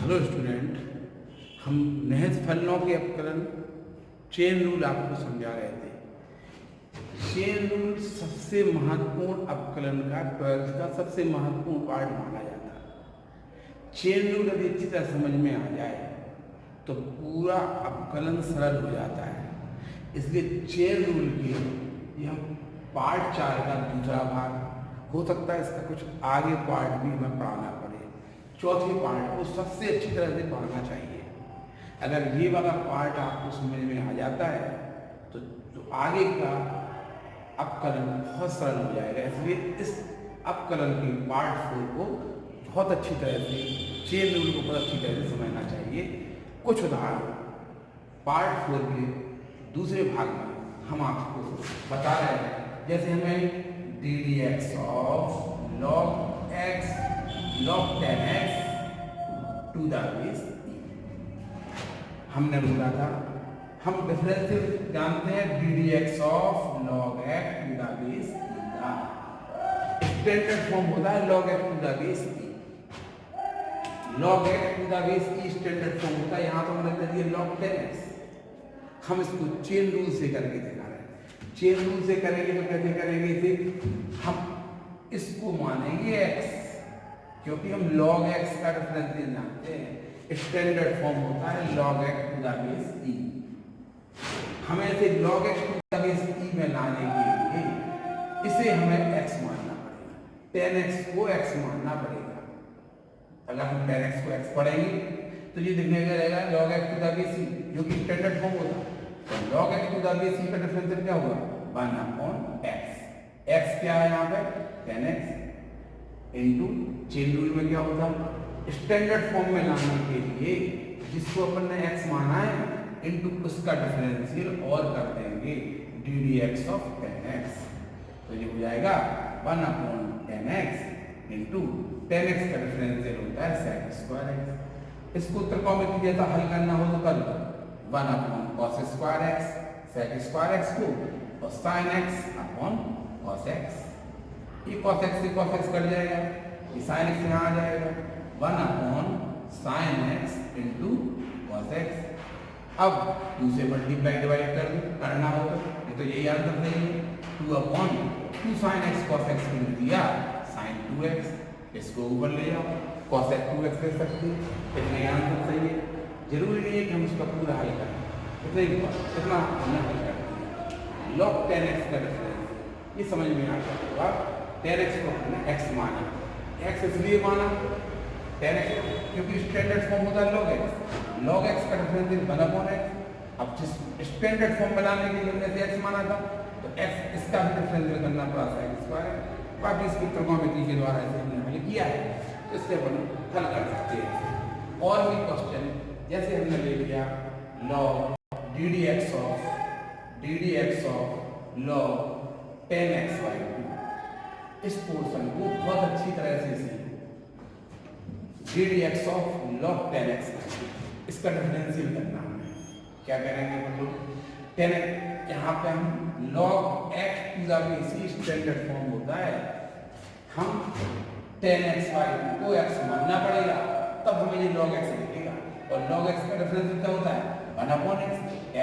Hello student, हम निहित फलनों के अपकलन चेन रूल आपको समझा रहे थे। चेन रूल सबसे महत्वपूर्ण अपकलन का 12th का सबसे महत्वपूर्ण पार्ट माना जाता है। चेन रूल यदि अच्छी तरह समझ में आ जाए तो पूरा अपकलन सरल हो जाता है। इसलिए चेन रूल के यह पार्ट 4 का दूसरा भाग हो सकता है। इसका कुछ आगे पार्ट भी हमें पढ़ाना पड़े। चौथे पार्ट को सबसे अच्छी तरह से पढ़ना चाहिए। अगर ये वाला पार्ट आपको समझ में आ जाता है तो आगे का अपकलन बहुत सरल हो जाएगा। इसलिए इस अपकलन के पार्ट 4 को बहुत अच्छी तरह से, चेन रूल को बहुत अच्छी तरह से समझना चाहिए। कुछ उदाहरण पार्ट 4 के दूसरे भाग में हम आपको बता रहे हैं। जैसे हमें D D x of log x log 10x to the base e। हमने बोला था हम डिफरेंशियल जानते हैं D D x of log x to the base e का स्टैंडर्ड फॉर्म होता है log x to the base e। log x to the base e standard form होता है। यहाँ तो हमने कर दिया log 10x। हम इसको चेन रूल से करके दिखा रहे हैं। चेन रूल से करेंगे तो कैसे करेंगे इसे? हम इसको मानेंगे x, क्योंकि हम log x का डिफरेंशियल जानते हैं। स्टैंडर्ड फॉर्म होता है log x to the base e। हमें इसे log x to the base e में लाने के लिए इसे हमें x मानना पड़ेगा। 10x को x मानना पड़ेगा। अगर हम 10x को x पढ़ेंगे तो ये दिखने का रहेगा log x to the base e, जो कि स्टैंडर्ड फॉर्म होता है। तो log x to the base e का डिफरेंशियल क्या होगा? 1/x। x क्या है यहाँ पे? 10x इनटू चेन रूल में क्या होता है? स्टैंडर्ड फॉर्म में लाने के लिए जिसको अपन ने x माना है इनटू उसका डिफरेंशियल और कर देंगे D D x of 10x। तो ये हो जाएगा 1/10x इनटू 10x का डिफरेंशियल होता है sec स्क्वायर x। इसको त्रिकोणमिति जैसा हल करना हो तो कर लो 1/cos square x, sec square x को और sin x upon cos x। ये cos x से cos x कट जाएगा, ये sin x यहाँ आ जाएगा 1/sin x into cos x। अब 2 से मल्टीप्लाई डिवाइड कर दो, करना हो तो यही आंसर देंगे 2/2 sin x cos x को मिल दिया sin 2x। इसको ऊपर ले जाओ, cos x 2x ले सकते हैं। इतना आंसर सही है। जरूरी नहीं है कि हम इसका पूरा हल करें, इतना हमने हल कर दिया। log 10x का डिफरेंस ये समझ में आ गया। 10x को हमने x माना। x इसलिए माना 10x क्योंकि स्टैंडर्ड फॉर्म होता है log x। log x का डिफरेंशियल 1/x। अब जिस स्टैंडर्ड फॉर्म बनाने के लिए हमने x माना था तो x इसका भी डिफरेंशियल करना पड़ा sec स्क्वायर। बाकी इसकी त्रिकोणमिति के द्वारा इसे हमने हल किया है, तो इससे अपन हल कर सकते हैं। और भी क्वेश्चन जैसे हमने ले लिया log D D x of log 10x/2। इस पोर्शन को बहुत अच्छी तरह से सीखो। D D x of log 10x, इसका डिफरेंशियल करना है। क्या करेंगे हम लोग? 10x यहाँ पे हम log x to the base e standard form होता है। हम 10x/2 को x मानना पड़ेगा, तब हमें ये log x मिलेगा। और log x का डिफरेंशियल क्या होता है? 1/x।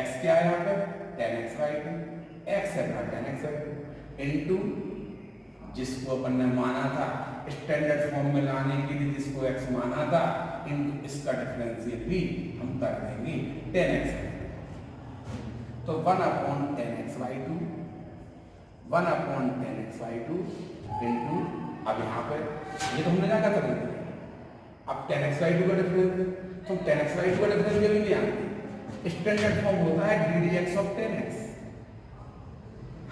x क्या है यहाँ पे? 10x/2। x है 10x/2 इनटू जिसको अपन ने माना था स्टैंडर्ड फॉर्म में लाने के लिए, जिसको x माना था इनटू इसका डिफरेंशियल भी हम कर देंगे 10x। तो 1/10x/2 इनटू, अब यहाँ पे ये तो हमने क्या कर सकते हैं? अब 10x/2 का डिफरेंशियल, तो 10x/2 का डिफरेंशियल भी जानते। स्टैंडर्ड फॉर्म होता है D D x of 10x।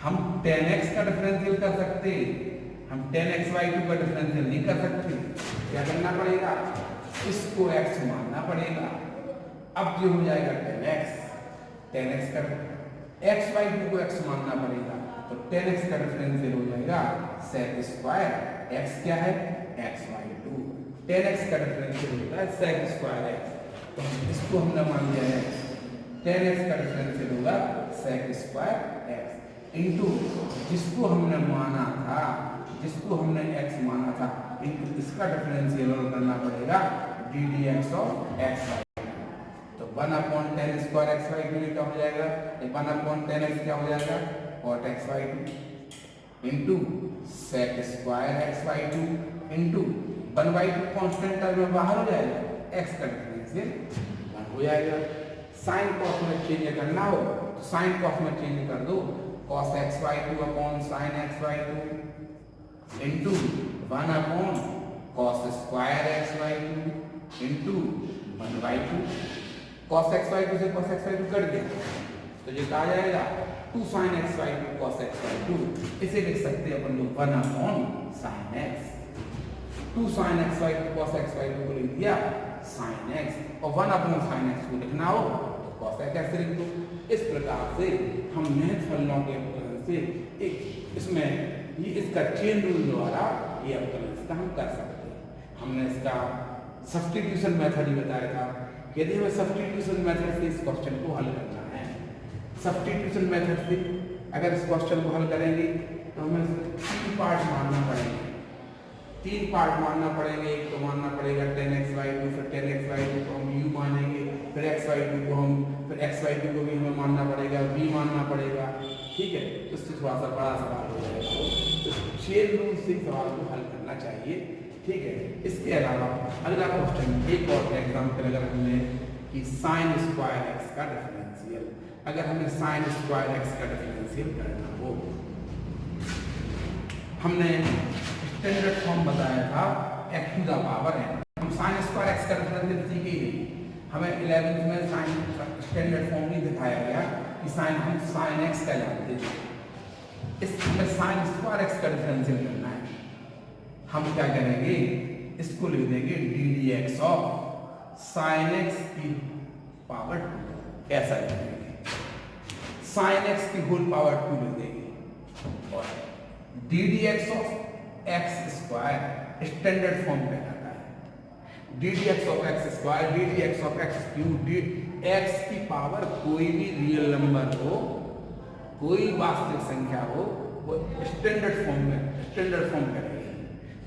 हम 10x का डिफरेंशियल कर सकते, हम 10x/2 का डिफरेंशियल नहीं कर सकते। क्या करना पड़ेगा? इसको x मानना पड़ेगा। अब जो हो जाएगा 10x का x/2 को x मानना पड़ेगा, तो 10x का डिफरेंशियल हो जाएगा sec स्क्वायर x। क्या है? x/2। 10x का डिफरेंशियल होता है sec स्क्वायर x, तो इसको हमने मान लिया है 10x का डिफरेंशियल होगा sec स्क्वायर x इनटू जिसको हमने माना था, जिसको हमने x माना था इनटू इसका डिफरेंशियल करना पड़ेगा d D x of x y. तो 1/10 स्क्वायर एक्स वाई टू क्या हो जाएगा, 1/10 एक्स क्या हो जाएगा cot x y two into sec square x y two into 1/2 constant term में बाहर हो जाएगा, एक्स का डिफरेंशियल 1 हो जाएगा। साइन कॉस में चेंज करना हो तो साइन कॉस में चेंज कर दो, cos x y two upon sine x y two into 1 cos square x y two into 1/2। Cos x y two से cos x y two cut गया तो ये कहा जाएगा 2 sine x y two cos x y two. इसे लिख सकते हैं अपन लोग 1 sine x, 2 sine x y two cos x y two को लिख दिया साइन एक्स और 1 साइन एक्स को लिखना हो तो कॉस एक्स लिख दो। इस प्रकार से हम निहित फलनों के अवकलन से एक इसमें ये इसका चेन रूल द्वारा ये अवकलन इसका हम कर सकते हैं। हमने इसका सब्स्टिट्यूशन मेथड ही बताया था। यदि हमें सब्स्टिट्यूशन मेथड से इस क्वेश्चन को हल करना है, सब्स्टिट्यूशन मेथड से अगर इस क्वेश्चन को हल करेंगे तो हमें 3 पार्ट मानना पड़ेंगे। 3 पार्ट मानना पड़ेंगे। एक तो मानना पड़ेगा tan x y 2, फिर tan x y 2 को हम u मानेंगे, फिर x y 2 को हम फिर x y 2 को भी हमें मानना पड़ेगा, v मानना पड़ेगा। ठीक है, तो इससे थोड़ा सा बड़ा सवाल हो जाएगा, तो चेन रूल से सवाल को हल करना चाहिए। ठीक है, इसके अलावा अगला क्वेश्चन एक और एग्जाम्पल अगर हमने कि साइन स्क्वायर एक्स का डिफरेंशियल, अगर हमें साइन स्क्वायर एक्स का डिफरेंशियल करना हो, हमने स्टैंडर्ड फॉर्म बताया था x to the power n। हम साइन स्क्वायर एक्स का डिफरेंशियल सीखे ही नहीं, हमें 11th में साइन स्टैंडर्ड फॉर्म नहीं दिखाया गया कि साइन हम साइन एक्स का जानते थे। इसमें साइन स्क्वायर एक्स का डिफरेंशियल करना है। हम क्या करेंगे, इसको लिख देंगे D D x of sine x की पावर 2, ऐसा लिख देंगे। साइन एक्स की होल पावर 2 लिख देंगे और D D x of x square standard form पे आता है। D D x of x square, D D x of x cube, D x की पावर कोई भी रियल नंबर हो, कोई वास्तविक संख्या हो, वो स्टैंडर्ड फॉर्म में स्टैंडर्ड फॉर्म करेंगे।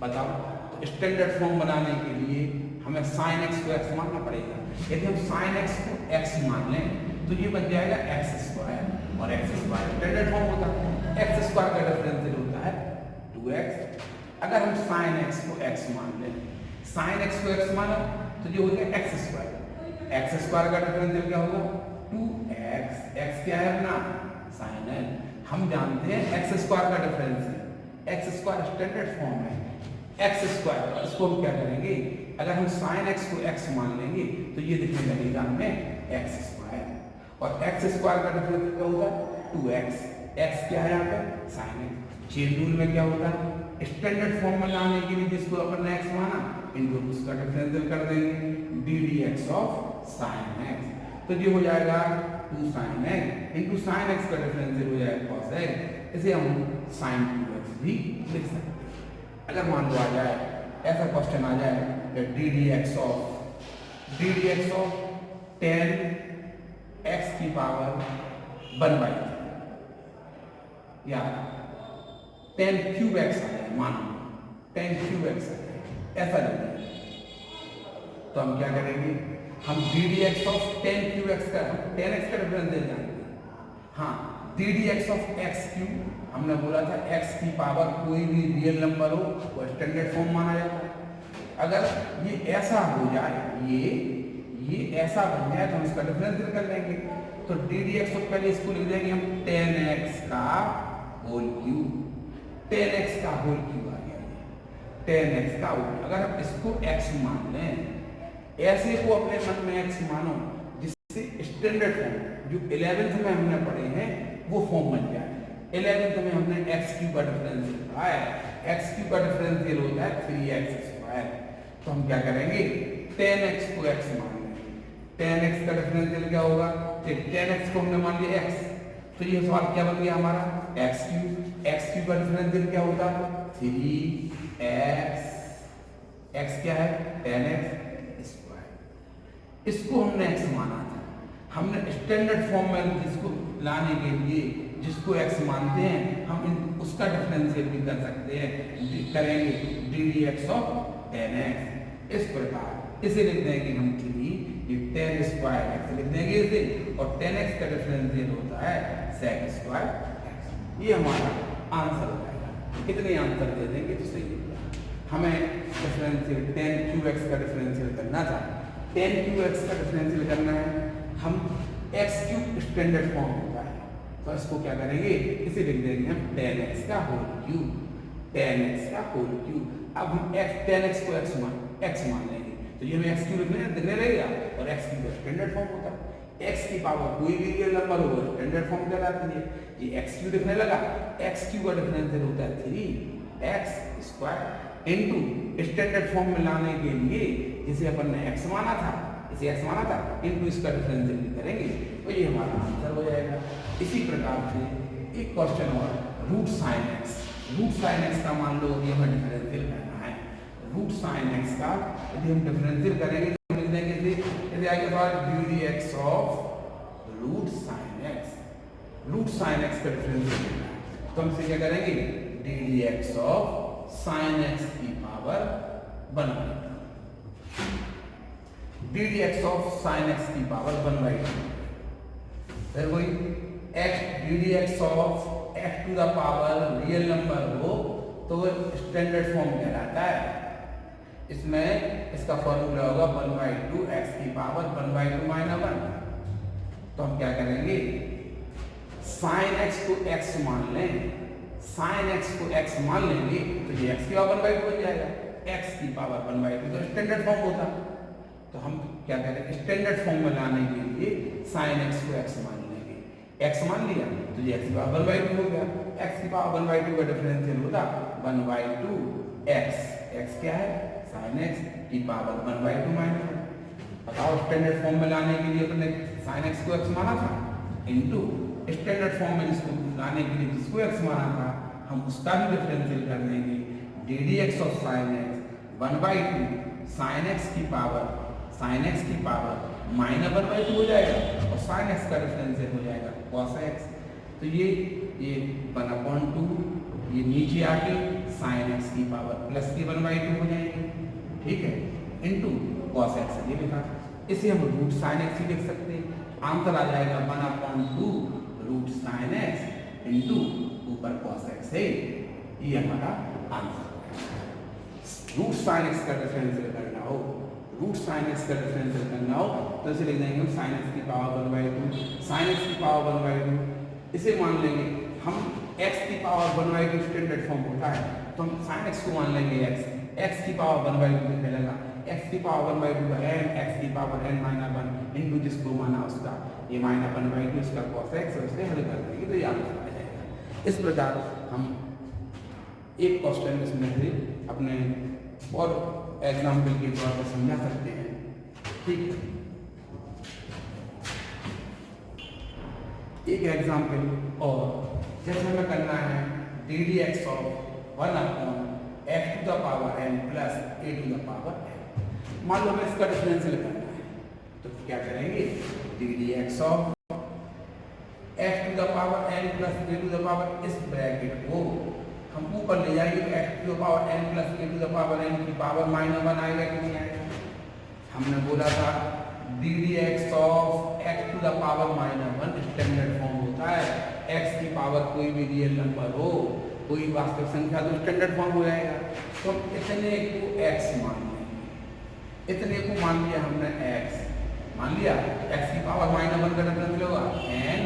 बताओ, तो स्टैंडर्ड फॉर्म बनाने के लिए हमें साइन एक्स को एक्स मानना पड़ेगा। यदि हम साइन एक्स को एक्स मान लें तो ये बन जाएगा एक्स स्क्वायर और एक्स स्क्वायर स्टैंडर्ड फॉर्म होता है। एक्स स्क्वायर का डिफरेंशियल होता है 2x। अगर हम साइन एक्स को एक्स मान लें, साइन एक्स को एक्स माना तो ये हो गया एक्स स्क्वायर। एक्स स्क्वायर का डिफरेंशियल क्या होगा 2x। एक्स क्या है अपना साइन एक्स। हम जानते हैं एक्स स्क्वायर का differential, x square standard form है एक्स स्क्वायर। इसको हम क्या करेंगे, अगर हम साइन एक्स को एक्स मान लेंगे तो ये दिखने लगेगा हमें एक्स स्क्वायर और एक्स स्क्वायर का डिफरेंशियल क्या होगा 2x। एक्स क्या है यहाँ पे साइन एक्स। चेन रूल में क्या होता है, स्टैंडर्ड फॉर्म में लाने के लिए जिसको अपन ने एक्स माना इनको उसका डिफरेंशियल कर देंगे D D x of sine x. तो ये हो जाएगा 2 sine x into sine x का डिफरेंशियल हो जाएगा कॉस एक्स। इसे हम साइन 2x भी लिख सकते हैं। अगर मान लो आ जाए ऐसा क्वेश्चन आ जाए कि D D x of tan x की पावर 1/3 या tan क्यूब एक्स आ जाए, मानो tan क्यूब एक्स आ जाए, ऐसा लगे तो हम क्या करेंगे, हम D D x of tan cube x का tan x का डिफरेंशियल जानते हैं। हाँ, D D x of x cube हमने बोला था x की पावर कोई भी रियल नंबर हो वो स्टैंडर्ड फॉर्म माना जाता है। अगर ये ऐसा हो जाए, ये ऐसा बन जाए तो हम इसका डिफरेंशियल कर लेंगे। तो डी डी एक्स पहले इसको लिख देंगे हम tan x का होल क्यूब। tan x का होल क्यूब आ गया, tan x का होल। अगर हम इसको x मान लें, ऐसे को अपने मन में x मानो जिससे स्टैंडर्ड फॉर्म जो 11th में हमने पढ़े हैं वो फॉर्म बन जाए। 11th में हमने x क्यूब का डिफरेंशियल पढ़ा है, x क्यूब का डिफरेंशियल होता है 3x स्क्वायर। तो हम क्या करेंगे, tan x को x मान लेंगे। tan x का डिफरेंशियल क्या होगा, tan x को हमने मान लिया x, तो ये सवाल क्या बन गया हमारा x क्यूब। x क्यूब का डिफरेंशियल क्या होता है 3x। x क्या है tan x स्क्वायर। इसको हमने x माना था। हमने स्टैंडर्ड फॉर्म में जिसको लाने के लिए जिसको x मानते हैं हम उसका डिफरेंशियल भी कर सकते हैं, करेंगे D D x of tan x। इस प्रकार इसे लिख देंगे हम 3, ये tan स्क्वायर x लिख देंगे इसे, और tan x का डिफरेंशियल होता है sec स्क्वायर x। ये हमारा आंसर हो जाएगा। कितने आंसर दे देंगे तो सही होगा। हमें डिफरेंशियल tan qx का डिफरेंशियल करना था। tan qx का डिफरेंशियल करना है, हम x क्यूब स्टैंडर्ड फॉर्म होता है, तो इसको क्या करेंगे, इसे लिख देंगे हम tan x का होल क्यूब, tan x का होल क्यूब। अब हम tan x को x मान लेंगे, तो ये हमें x क्यूब लिखने रहेगा, और x क्यूब स्टैंडर्ड फॉर्म होता है। x की पावर कोई भी रियल नंबर हो स्टैंडर्ड फॉर्म कहलाती है। ये x क्यूब लिखने लगा, x क्यूब का डिफरेंशियल होता है 3x square into standard form में लाने के लिए जिसे अपन ने x माना था, इसे x माना था, इनटू इसका डिफरेंशियल करेंगे, तो ये हमारा आंसर हो जाएगा। इसी प्रकार से एक क्वेश्चन और, रूट साइन x का मान लो ये हमें डिफरेंशियल करना है। रूट साइन x का यदि हम डिफरेंशियल करेंगे तो लिख देंगे यदि आगे बार ddx of root sine x का डिफरेंशियल करना है, तो हम इसे क्या करेंगे, ddx ऑफ साइन x की power 1/2, ddx of sine x की पावर 1/2। फिर वही ddx of x to the power real number हो तो स्टैंडर्ड फॉर्म कहलाता है। इसमें इसका फॉर्मूला होगा 1/2 x की पावर 1/2 - 1। तो हम क्या करेंगे, साइन x को x मान लें, साइन x को x मान लेंगे तो ये x की पावर 1/2 बन जाएगा, x की पावर 1/2 तो स्टैंडर्ड फॉर्म होता। तो हम क्या करें, स्टैंडर्ड फॉर्म में लाने के लिए साइन x को x मान लेंगे, x मान लिया तो ये x की पावर 1/2 हो गया। x की पावर 1/2 का डिफरेंशियल होता 1/2 x क्या है, साइन x की पावर 1/2 -1। बताओ स्टैंडर्ड फॉर्म में लाने के लिए अपने साइन x को x माना था, इनटू स्टैंडर्ड फॉर्म में जिसको लाने के लिए जिसको x माना था हम उसका भी डिफरेंशियल कर लेंगे, ddx of sine x 1/2 sine x की पावर -1/2 हो जाएगा, और साइन x का डिफरेंशियल हो जाएगा cos x। तो ये 1/2 ये नीचे आके साइन x की पावर प्लस की 1/2 हो जाएगी, ठीक है, इनटू cos x ये लिखा। इसे हम रूट साइन x ही लिख सकते हैं। आंसर आ जाएगा 1/2 रूट साइन x इनटू ऊपर cos x है, ये हमारा आंसर। रूट साइन x का डिफरेंशियल करना हो, रूट साइन x का डिफरेंशियल करना हो तो इसे लिख देंगे हम साइन x की पावर 1/2, साइन x की पावर 1/2। इसे मान लेंगे हम x की पावर 1/2 स्टैंडर्ड फॉर्म होता है, तो हम साइन x को मान लेंगे x की पावर 1/2 लिखने लगा, x की पावर 1/2 n, x की पावर n - 1 इनटू जिसको माना उसका ये -1/2 इसका cos x, और इसे हल कर देंगे तो ये आंसर आ जाएगा। इस प्रकार हम एक क्वेश्चन इसमें से अपने और एग्जाम्पल के द्वारा पर समझा सकते हैं, ठीक है। एक एग्जाम्पल और, जैसे हमें करना है ddx of 1/x to the power n plus a to the power n। मान लो हमें इसका डिफरेंशियल करना है, तो क्या करेंगे, ddx of x to the power n plus a to the power, इस ब्रैकेट को हम ऊपर ले जाएंगे तो x to the power n plus a to the power n की पावर -1 आएगा कि नहीं आएगा। हमने बोला था ddx of x to the power -1 standard form होता है, x की पावर कोई भी रियल नंबर हो, कोई वास्तविक संख्या तो स्टैंडर्ड फॉर्म हो जाएगा। तो हम इतने को x मान लेंगे, इतने को मान लिया हमने x मान लिया, x की पावर -1 का डिफरेंशियल होगा n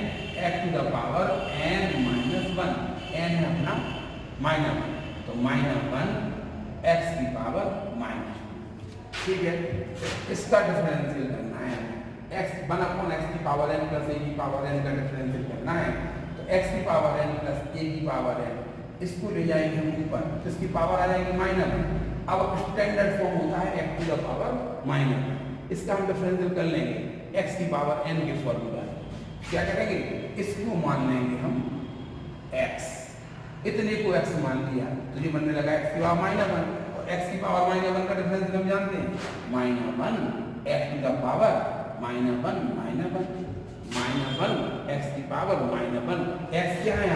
x to the power n -1, n है अपना -1, तो -1 x की पावर -2, ठीक है। इसका डिफरेंशियल करना है x 1/x की पावर n प्लस a की पावर n का डिफरेंशियल करना है, तो x की पावर n प्लस a की पावर n इसको ले जाएंगे हम ऊपर, तो इसकी पावर आ जाएगी -1। अब स्टैंडर्ड फॉर्म होता है x टू द पावर -1, इसका हम डिफरेंशियल कर लेंगे x की पावर n के फॉर्मूला। क्या करेंगे, इसको मान लेंगे हम x, इतने को x मान लिया तो ये बनने लगा x की पावर -1, और x की पावर -1 का डिफरेंशियल हम जानते हैं -1 x to the power -1 x की पावर -1, x क्या है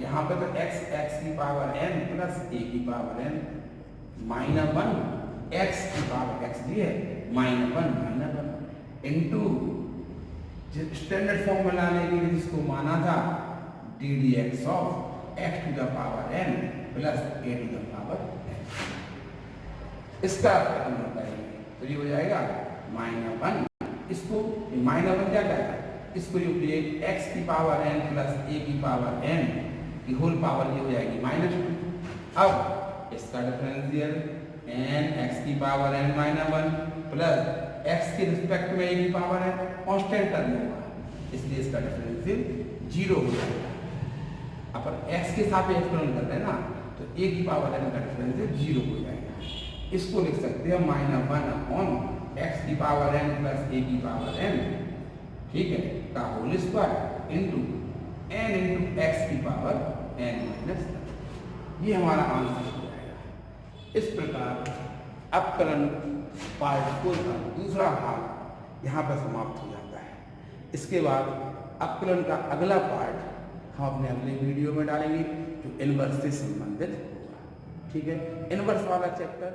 यहाँ पे तो x की पावर n प्लस a की पावर n -1 एक्स की पावर एक्स ये है -1 इंटू स्टैंडर्ड फॉर्म में लाने के लिए जिसको माना था d D x of x to the power n plus a to the power n। इसका हम बताएंगे तो ये हो जाएगा -1, इसको -1 क्या कहता है, इसको जो x की पावर n प्लस a की पावर n की होल पावर ये हो जाएगी -2। अब इसका डिफरेंशियल n x की पावर n -1 प्लस x के रिस्पेक्ट में a की पावर n कांस्टेंट टर्म होगा, इसलिए इसका डिफरेंशियल 0 हो जाएगा। अपन x के साथ एक्सपेरिमेंट कर रहे हैं ना, तो a की पावर n का डिफरेंशियल 0 हो जाएगा। इसको लिख सकते हैं -1 अपॉन x की पावर n प्लस a की पावर n, ठीक है, का whole square into n into x की पावर n माइनस, ये हमारा आंसर हो जाएगा। इस प्रकार अपकलन पार्ट 4 का दूसरा भाग यहाँ पर समाप्त हो जाता है। इसके बाद अपकलन का अगला पार्ट हम अपने अगले वीडियो में डालेंगे जो इनवर्स से संबंधित होगा। ठीक है, इनवर्स वाला चैप्टर